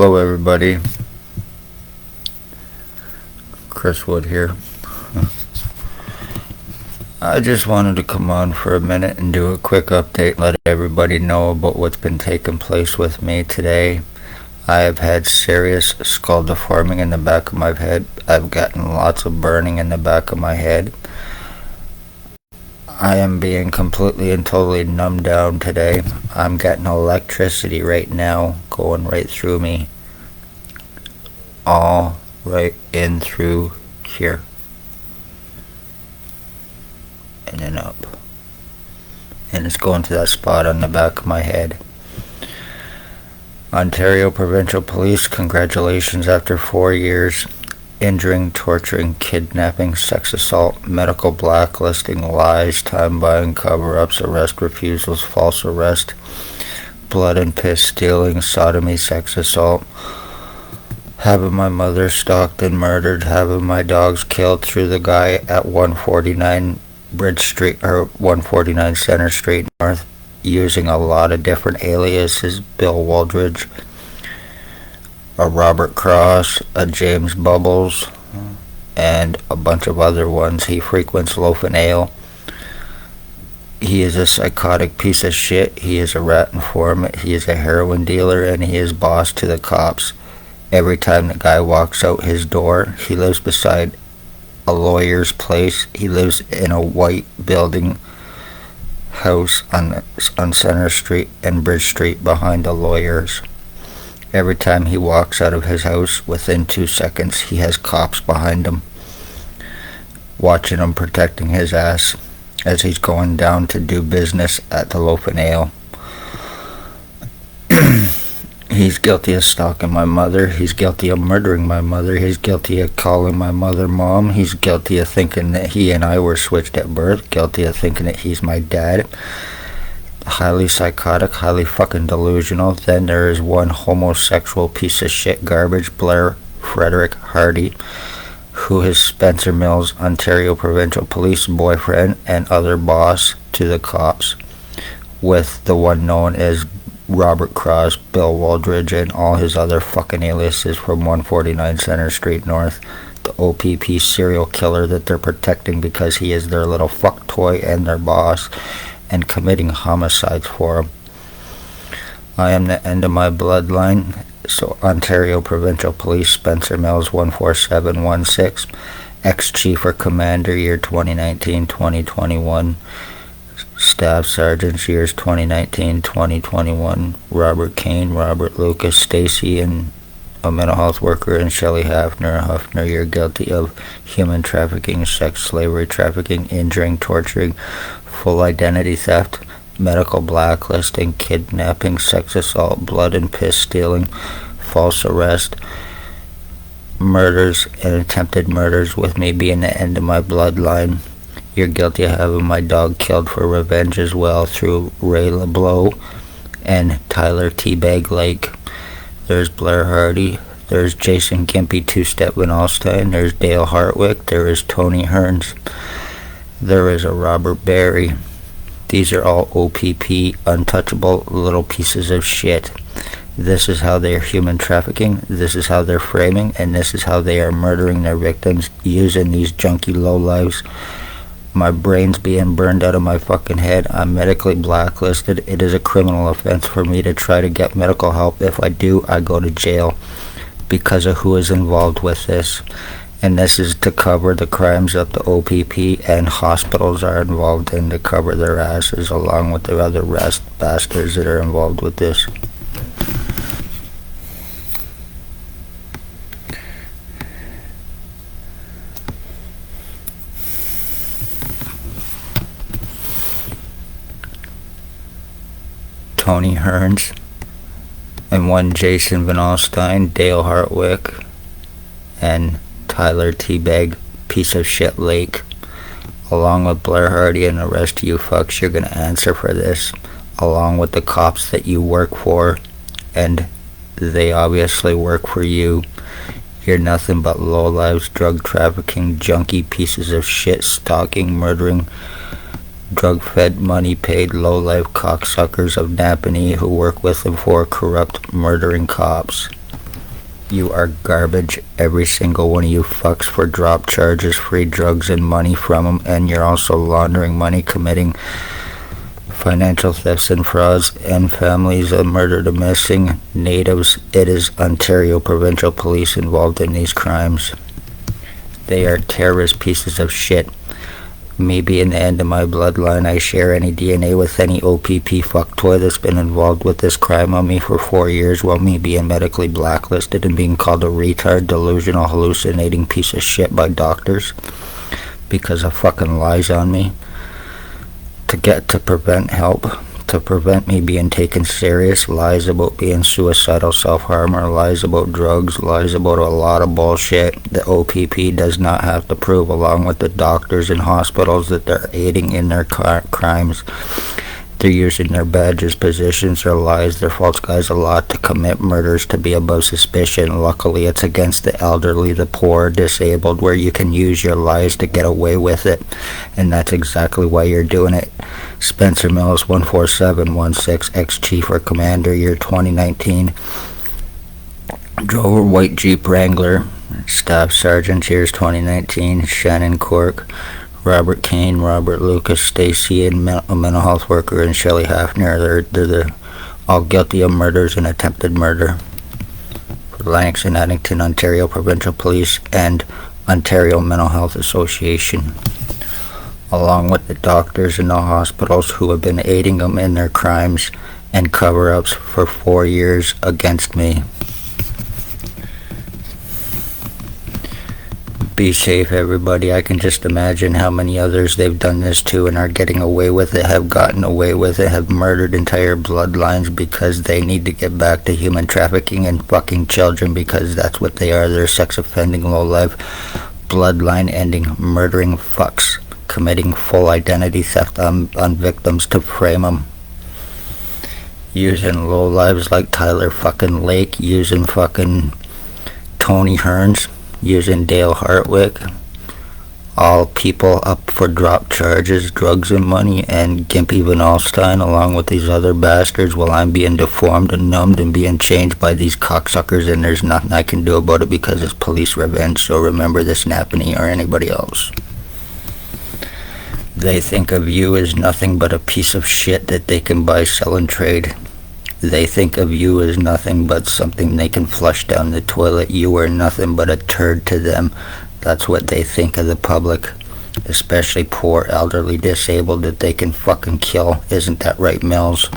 Hello everybody, Chris Wood here. I just wanted to come on for a minute and do a quick update, let everybody know about what's been taking place with me today. I have had serious skull deforming in the back of my head. I've gotten lots of burning in the back of my head. I am being completely and totally numbed down today. I'm getting electricity right now going right through me. All right in through here. And then up. And it's going to that spot on the back of my head. Ontario Provincial Police, congratulations after 4 years. Injuring, torturing, kidnapping, sex assault, medical blacklisting, lies, time buying, cover-ups, arrest refusals, false arrest, blood and piss stealing, sodomy, sex assault, having my mother stalked and murdered, having my dogs killed through the guy at 149 Bridge Street, or 149 Center Street North, using a lot of different aliases, Bill Waldridge, a Robert Cross, a James Bubbles, and a bunch of other ones. He frequents Loaf and Ale. He is a psychotic piece of shit. He is a rat informant. He is a heroin dealer, and he is boss to the cops. Every time the guy walks out his door, he lives beside a lawyer's place. He lives in a white building house on Center Street and Bridge Street behind the lawyers. Every time he walks out of his house, within 2 seconds, he has cops behind him, watching him, protecting his ass as he's going down to do business at the Loaf and Ale. He's guilty of stalking my mother. He's guilty of murdering my mother. He's guilty of calling my mother mom. He's guilty of thinking that he and I were switched at birth. Guilty of thinking that he's my dad. Highly psychotic, highly fucking delusional. Then there is one homosexual piece of shit garbage, Blair Frederick Hardy, who is Spencer Mills, Ontario Provincial Police boyfriend and other boss to the cops, with the one known as Robert Cross, Bill Waldridge, and all his other fucking aliases from 149 Center Street North. The OPP serial killer that they're protecting because he is their little fuck toy and their boss, and committing homicides for him. I am the end of my bloodline. So Ontario Provincial Police, Spencer Mills, 14716, ex-chief or commander, year 2019-2021, staff sergeants, years 2019-2021, Robert Kane, Robert Lucas, Stacy, and a mental health worker, and Shelley Huffner, you're guilty of human trafficking, sex slavery, trafficking, injuring, torturing, full identity theft, medical blacklisting, kidnapping, sex assault, blood and piss stealing, false arrest, murders, and attempted murders, with me being the end of my bloodline. You're guilty of having my dog killed for revenge as well, through Ray LeBlanc and Tyler Teabag Lake. There's Blair Hardy, there's Jason Gimpy Two-Step Van Alstyne, there's Dale Hartwick, there is Tony Hearns, there is a Robert Barry. These are all OPP, untouchable little pieces of shit. This is how they are human trafficking, this is how they're framing, and this is how they are murdering their victims, using these junky lowlives. My brain's being burned out of my fucking head. I'm medically blacklisted. It is a criminal offense for me to try to get medical help. If I do, I go to jail because of who is involved with this. And this is to cover the crimes that the OPP and hospitals are involved in, to cover their asses, along with the other bastards that are involved with this. Tony Hearns, and one Jason Van Alstyne, Dale Hartwick, and Tyler Teabag, piece of shit Lake, along with Blair Hardy and the rest of you fucks. You're gonna answer for this, along with the cops that you work for, and they obviously work for you. You're nothing but lowlives, drug trafficking, junkie pieces of shit, stalking, murdering, drug-fed, money-paid, low-life cocksuckers of Napanee who work with and for corrupt, murdering cops. You are garbage, every single one of you fucks, for drop charges, free drugs and money from them, and you're also laundering money, committing financial thefts and frauds, and families of murdered or missing natives. It is Ontario Provincial Police involved in these crimes. They are terrorist pieces of shit. Me being the end of my bloodline, I share any DNA with any OPP fucktoy that's been involved with this crime on me for 4 years, while me being medically blacklisted and being called a retard, delusional, hallucinating piece of shit by doctors because of fucking lies on me to prevent help, to prevent me being taken serious, lies about being suicidal, self-harmer, lies about drugs, lies about a lot of bullshit the OPP does not have to prove, along with the doctors and hospitals that they're aiding in their crimes. They're using their badges, positions, their lies, their false guise a lot to commit murders to be above suspicion. Luckily, it's against the elderly, the poor, disabled, where you can use your lies to get away with it. And that's exactly why you're doing it. Spencer Mills, 14716, ex-chief or commander, year 2019. Drove a white Jeep Wrangler. Staff sergeant, years 2019. Shannon Cork. Robert Kane, Robert Lucas, Stacy, and a mental health worker, and Shelley Hafner. They're all guilty of murders and attempted murder. For Lennox and Addington, Ontario Provincial Police and Ontario Mental Health Association, along with the doctors and the hospitals who have been aiding them in their crimes and cover-ups for 4 years against me. Be safe, everybody. I can just imagine how many others they've done this to and are getting away with it, have gotten away with it, have murdered entire bloodlines because they need to get back to human trafficking and fucking children, because that's what they are. They're sex offending, low-life, bloodline-ending, murdering fucks, committing full identity theft on victims to frame them. Using low-lives like Tyler fucking Lake, using fucking Tony Hearns, using Dale Hartwick, all people up for drop charges, drugs and money, and Gimpy Van Alstyne, along with these other bastards, while I'm being deformed and numbed and being changed by these cocksuckers, and there's nothing I can do about it because it's police revenge. So remember this, Napanee or anybody else. They think of you as nothing but a piece of shit that they can buy, sell, and trade. They think of you as nothing but something they can flush down the toilet. You are nothing but a turd to them. That's what they think of the public, especially poor, elderly, disabled, that they can fucking kill. Isn't that right, Mills?